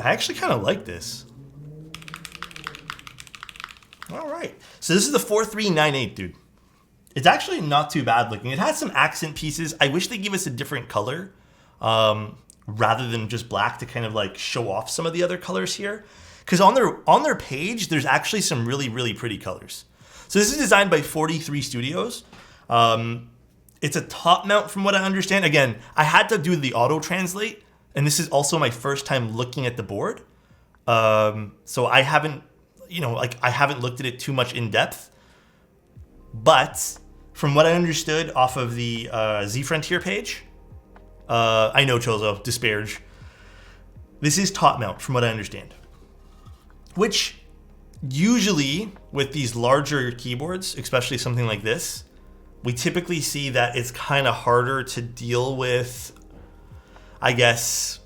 I actually kind of like this. All right. So this is the 4398, dude. It's actually not too bad looking. It has some accent pieces. I wish they give us a different color rather than just black to kind of like show off some of the other colors here. Because on their page, there's actually some really, really pretty colors. So this is designed by 43 Studios. It's a top mount from what I understand. Again, I had to do the auto translate, and this is also my first time looking at the board. So I haven't, I haven't looked at it too much in depth. But from what I understood off of the Z Frontier page, I know Chozo, disparage. This is top mount from what I understand. Which usually with these larger keyboards, especially something like this, we typically see that it's kind of harder to deal with, I guess,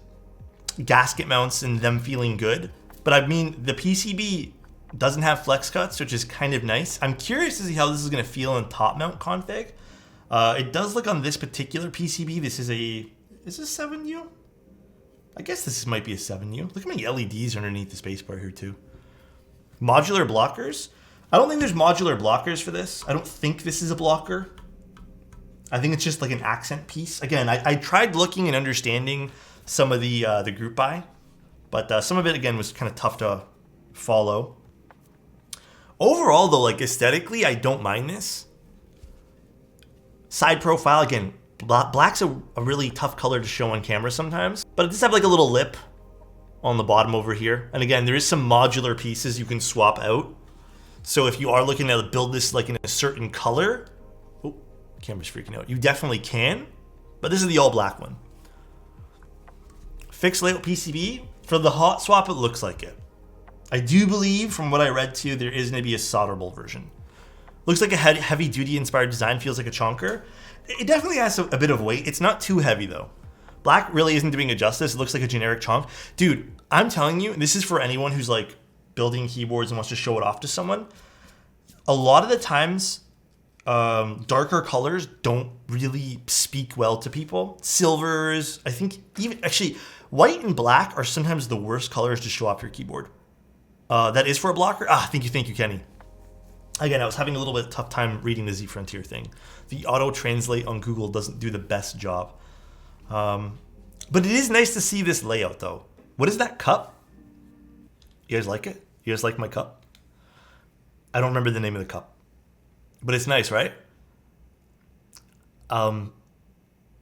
gasket mounts and them feeling good. But I mean, the PCB doesn't have flex cuts, which is kind of nice. I'm curious to see how this is going to feel in top mount config. It does look on this particular PCB. This is this 7U? I guess this might be a 7U. Look how many LEDs are underneath the spacebar here too. Modular blockers. I don't think there's modular blockers for this. I don't think this is a blocker. I think it's just like an accent piece. Again, I tried looking and understanding some of the group buy, but some of it again was kind of tough to follow. Overall though, like aesthetically, I don't mind this. Side profile, again, black's a really tough color to show on camera sometimes, but it does have like a little lip on the bottom over here. And again, there is some modular pieces you can swap out. So if you are looking to build this like in a certain color, oh, camera's freaking out. You definitely can, but this is the all black one. Fixed layout PCB. For the hot swap, it looks like it. I do believe from what I read too, there is going to be a solderable version. Looks like a heavy duty inspired design, feels like a chonker. It definitely has a bit of weight. It's not too heavy though. Black really isn't doing it justice. It looks like a generic chonk. Dude, I'm telling you, this is for anyone who's like building keyboards and wants to show it off to someone. A lot of the times, darker colors don't really speak well to people. Silvers, I think even actually white and black are sometimes the worst colors to show off your keyboard. That is for a blocker. Thank you, Kenny. Again, I was having a little bit of tough time reading the Z Frontier thing. The auto translate on Google doesn't do the best job. But it is nice to see this layout though. What is that cup? You guys like it? You guys like my cup? I don't remember the name of the cup, but it's nice, right? I don't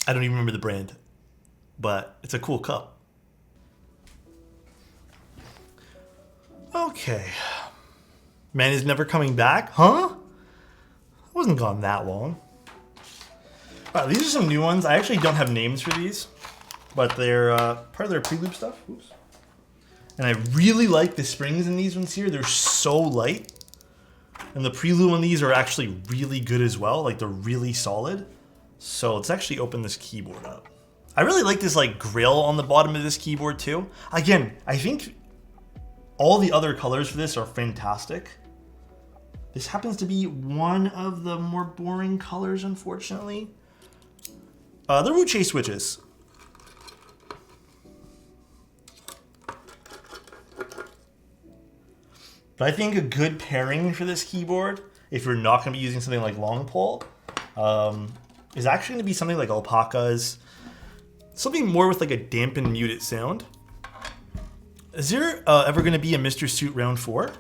even remember the brand, but it's a cool cup. Okay. Man is never coming back? Huh? It wasn't gone that long. Wow, these are some new ones. I actually don't have names for these, but they're part of their pre-lube stuff. Oops. And I really like the springs in these ones here. They're so light. And the pre-lube on these are actually really good as well. Like they're really solid. So let's actually open this keyboard up. I really like this like grill on the bottom of this keyboard too. Again, I think all the other colors for this are fantastic. This happens to be one of the more boring colors, unfortunately. The Wuque switches. But I think a good pairing for this keyboard, if you're not going to be using something like long pole, is actually going to be something like alpacas. Something more with like a dampened muted sound. Is there ever going to be a Mr. Suit round 4?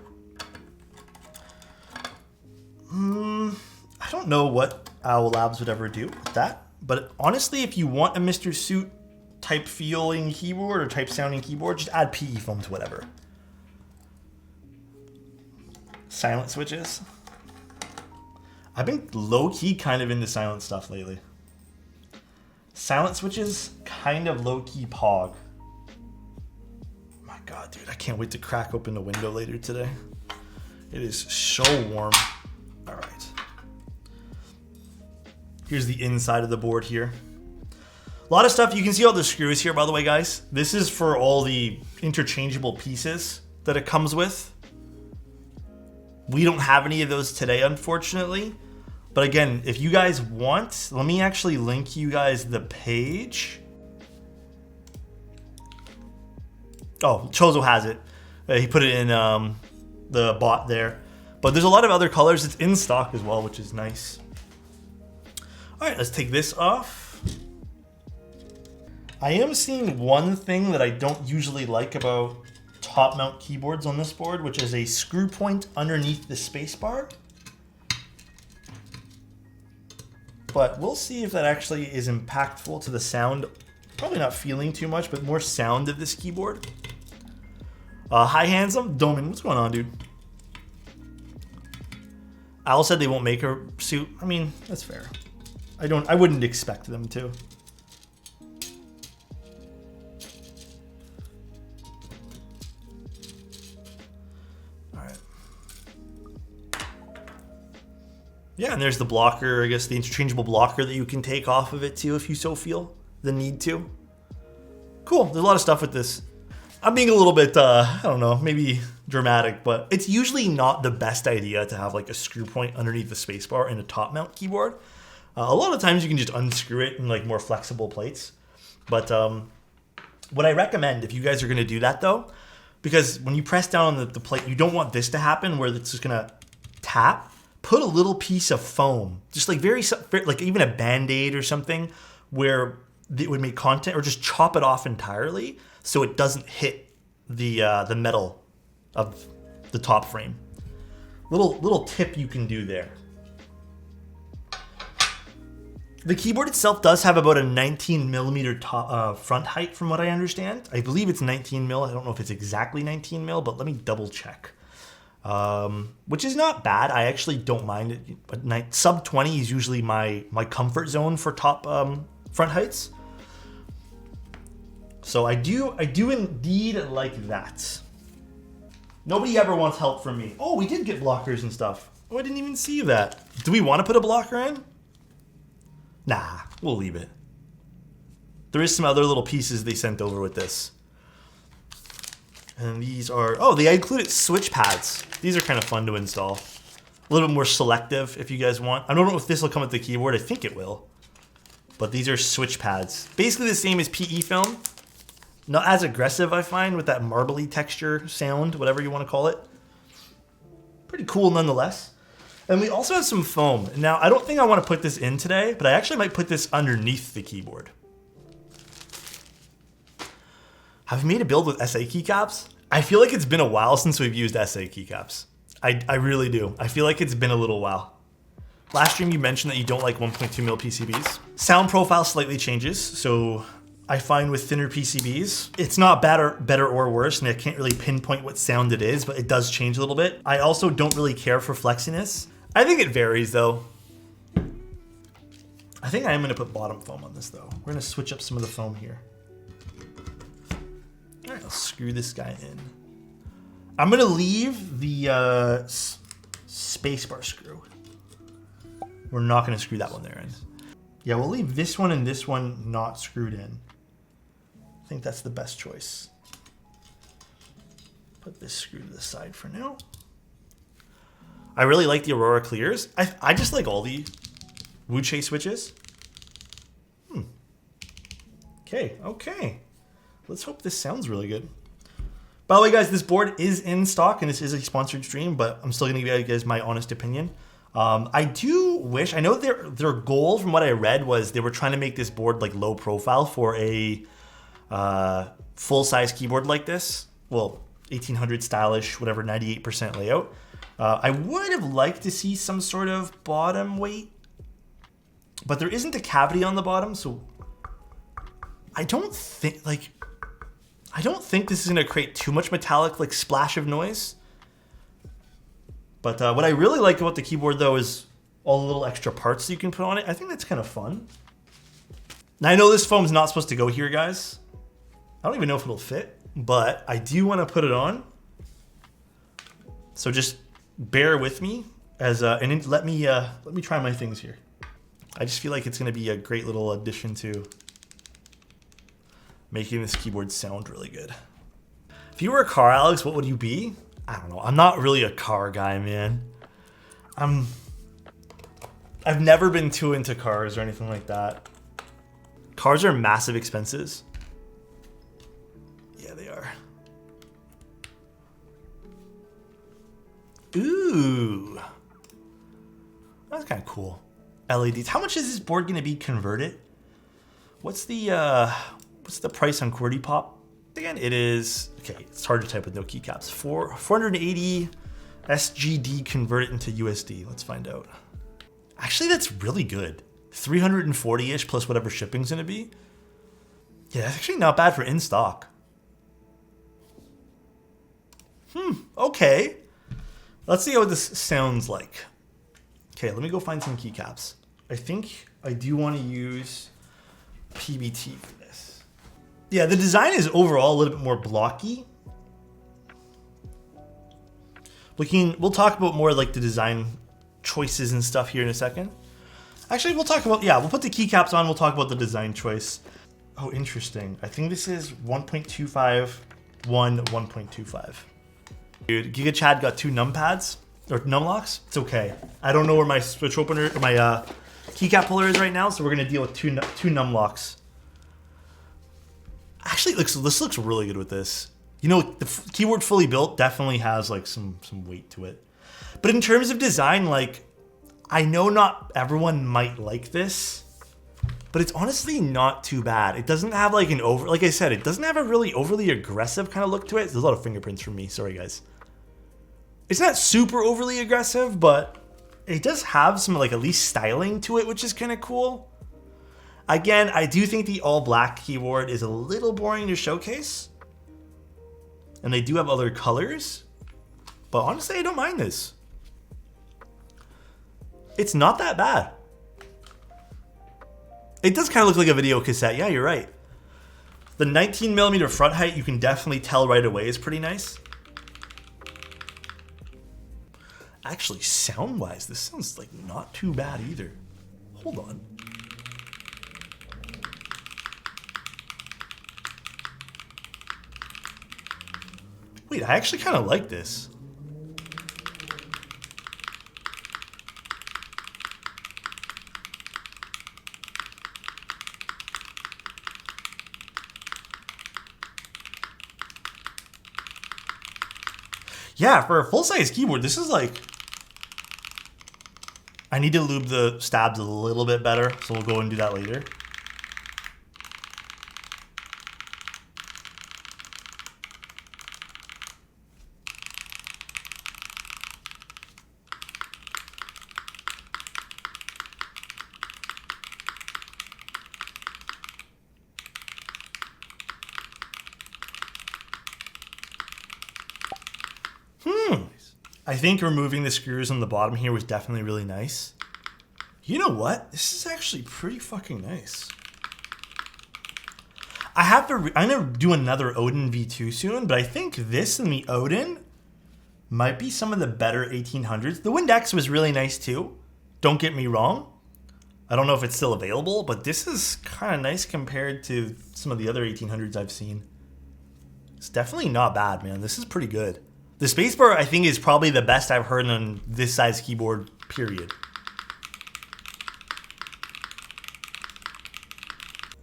I don't know what Owl Labs would ever do with that. But honestly, if you want a Mr. Suit type feeling keyboard or type sounding keyboard, just add PE foam to whatever. Silent switches. I've been low-key kind of into silent stuff lately. Silent switches, kind of low-key pog. My God, dude, I can't wait to crack open the window later today. It is so warm. All right. Here's the inside of the board here. A lot of stuff. You can see all the screws here, by the way, guys. This is for all the interchangeable pieces that it comes with. We don't have any of those today, unfortunately. But again, if you guys want, let me actually link you guys the page. Oh, Chozo has it. He put it in the bot there. But there's a lot of other colors. It's in stock as well, which is nice. All right, let's take this off. I am seeing one thing that I don't usually like about top mount keyboards on this board, which is a screw point underneath the spacebar. But we'll see if that actually is impactful to the sound. Probably not feeling too much, but more sound of this keyboard. Hi Handsome, Doman, what's going on, dude? Al said they won't make a suit. I mean, that's fair. I wouldn't expect them to. All right. Yeah, and there's the blocker, I guess the interchangeable blocker that you can take off of it too if you so feel the need to. Cool, there's a lot of stuff with this. I'm being a little bit, I don't know, maybe dramatic, but it's usually not the best idea to have like a screw point underneath the spacebar in a top mount keyboard. A lot of times you can just unscrew it in like more flexible plates. But what I recommend if you guys are gonna do that though, because when you press down on the plate, you don't want this to happen where it's just gonna tap. Put a little piece of foam, just like like even a Band-Aid or something where it would make contact, or just chop it off entirely so it doesn't hit the metal of the top frame. Little tip you can do there. The keyboard itself does have about a 19 millimeter top, front height from what I understand. I believe it's 19 mil. I don't know if it's exactly 19 mil, but let me double check. Which is not bad. I actually don't mind it. But sub 20 is usually my comfort zone for top front heights. So I do indeed like that. Nobody ever wants help from me. Oh, we did get blockers and stuff. Oh, I didn't even see that. Do we want to put a blocker in? Nah, we'll leave it. There is some other little pieces they sent over with this. And these are, oh, they included switch pads. These are kind of fun to install. A little bit more selective if you guys want. I don't know if this will come with the keyboard. I think it will. But these are switch pads. Basically the same as PE film. Not as aggressive, I find, with that marbly texture sound, whatever you want to call it. Pretty cool nonetheless. And we also have some foam. Now, I don't think I want to put this in today, but I actually might put this underneath the keyboard. Have we made a build with SA keycaps? I feel like it's been a while since we've used SA keycaps. I really do. I feel like it's been a little while. Last stream you mentioned that you don't like 1.2 mil PCBs. Sound profile slightly changes, so I find with thinner PCBs, it's not better or worse, and I can't really pinpoint what sound it is, but it does change a little bit. I also don't really care for flexiness. I think it varies though. I think I am gonna put bottom foam on this though. We're gonna switch up some of the foam here. All right, I'll screw this guy in. I'm gonna leave the spacebar screw. We're not gonna screw that one there in. Yeah, we'll leave this one and this one not screwed in. I think that's the best choice. Put this screw to the side for now. I really like the Aurora clears. I just like all the Wuque switches. Okay. Let's hope this sounds really good. By the way, guys, this board is in stock, and this is a sponsored stream, but I'm still going to give you guys my honest opinion. I do wish, I know their goal from what I read was they were trying to make this board like low profile for a full-size keyboard like this. Well, 1800 stylish, whatever, 98% layout. I would have liked to see some sort of bottom weight, but there isn't a cavity on the bottom, so I don't think this is going to create too much metallic like splash of noise. But what I really like about the keyboard though is all the little extra parts that you can put on it. I think that's kind of fun. Now I know this foam's not supposed to go here, guys. I don't even know if it'll fit, but I do want to put it on. So just bear with me as and let me try my things here. I just feel like it's going to be a great little addition to making this keyboard sound really good. If you were a car, Alex, what would you be? I don't know. I'm not really a car guy, man. I've never been too into cars or anything like that. Cars are massive expenses. Yeah, they are. Ooh. That's kind of cool. LEDs. How much is this board going to be converted? What's the price on Qwerty Pop? Again, it is, okay, it's hard to type with no keycaps. 480 SGD converted into USD. Let's find out. Actually, that's really good. 340-ish plus whatever shipping's going to be. Yeah, that's actually not bad for in stock. Okay. Let's see what this sounds like. Okay, let me go find some keycaps. I think I do want to use PBT for this. Yeah, the design is overall a little bit more blocky. We'll talk about more like the design choices and stuff here in a second. Actually, we'll talk about, yeah, we'll put the keycaps on. We'll talk about the design choice. Oh, interesting. I think this is 1.25, 1.25. Dude, Giga Chad got 2 numpads or num-locks. It's okay. I don't know where my switch opener, or my keycap puller is right now, so we're gonna deal with two num-locks. Actually, this looks really good with this. You know, the keyboard fully built definitely has like some weight to it. But in terms of design, like, I know not everyone might like this, but it's honestly not too bad. It doesn't have like like I said, it doesn't have a really overly aggressive kind of look to it. There's a lot of fingerprints from me, sorry guys. It's not super overly aggressive, but it does have some like at least styling to it, which is kind of cool. Again, I do think the all black keyboard is a little boring to showcase. And they do have other colors, but honestly, I don't mind this. It's not that bad. It does kind of look like a video cassette. Yeah, you're right. The 19mm front height, you can definitely tell right away, is pretty nice. Actually, sound-wise, this sounds like not too bad either. Hold on. Wait, I actually kind of like this. Yeah, for a full-size keyboard, this is like... I need to lube the stabs a little bit better, so we'll go and do that later. I think removing the screws on the bottom here was definitely really nice. You know what? This is actually pretty fucking nice. I'm gonna do another Odin V2 soon, but I think this and the Odin might be some of the better 1800s. The Windex was really nice too. Don't get me wrong. I don't know if it's still available, but this is kind of nice compared to some of the other 1800s I've seen. It's definitely not bad, man. This is pretty good. The spacebar, I think, is probably the best I've heard on this size keyboard, period.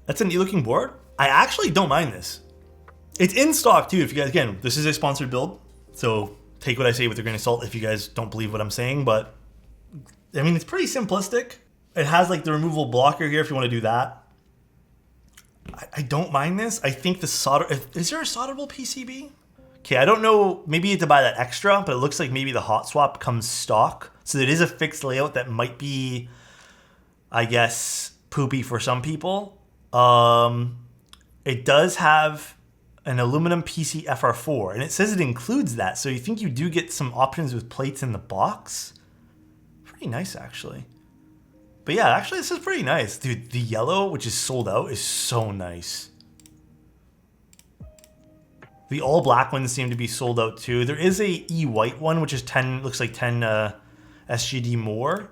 That's a neat looking board. I actually don't mind this. It's in stock too, if you guys, again, this is a sponsored build, so take what I say with a grain of salt if you guys don't believe what I'm saying, but I mean, it's pretty simplistic. It has like the removable blocker here if you want to do that. I don't mind this. I think the solder, is there a solderable PCB? Okay, I don't know, maybe you have to buy that extra, but it looks like maybe the hot swap comes stock. So it is a fixed layout that might be, I guess, poopy for some people. It does have an aluminum PC FR4, and it says it includes that. So you think you do get some options with plates in the box? Pretty nice, actually. But yeah, actually, this is pretty nice. Dude, the yellow, which is sold out, is so nice. The all black ones seem to be sold out too. There is a E-white one, which is 10, looks like 10 SGD more.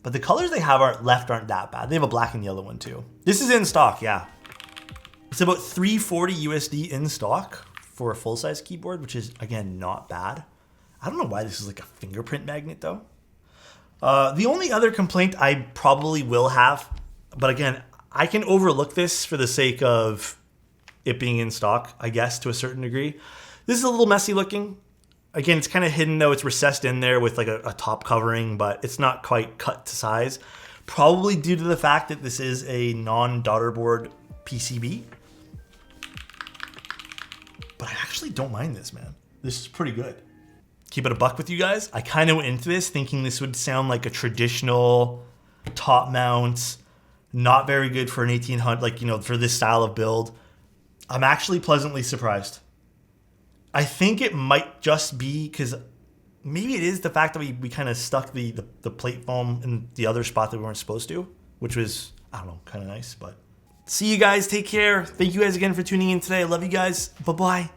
But the colors they have aren't that bad. They have a black and yellow one too. This is in stock, yeah. It's about 340 USD in stock for a full-size keyboard, which is, again, not bad. I don't know why this is like a fingerprint magnet though. The only other complaint I probably will have, but again, I can overlook this for the sake of it being in stock, I guess, to a certain degree. This is a little messy looking. Again, it's kind of hidden though. It's recessed in there with like a top covering, but it's not quite cut to size. Probably due to the fact that this is a non-daughterboard PCB. But I actually don't mind this, man. This is pretty good. Keep it a buck with you guys. I kind of went into this thinking this would sound like a traditional top mount, not very good for an 1800, like, you know, for this style of build. I'm actually pleasantly surprised. I think it might just be because maybe it is the fact that we kind of stuck the plate foam in the other spot that we weren't supposed to, which was, I don't know, kind of nice. But see you guys. Take care. Thank you guys again for tuning in today. I love you guys. Bye-bye.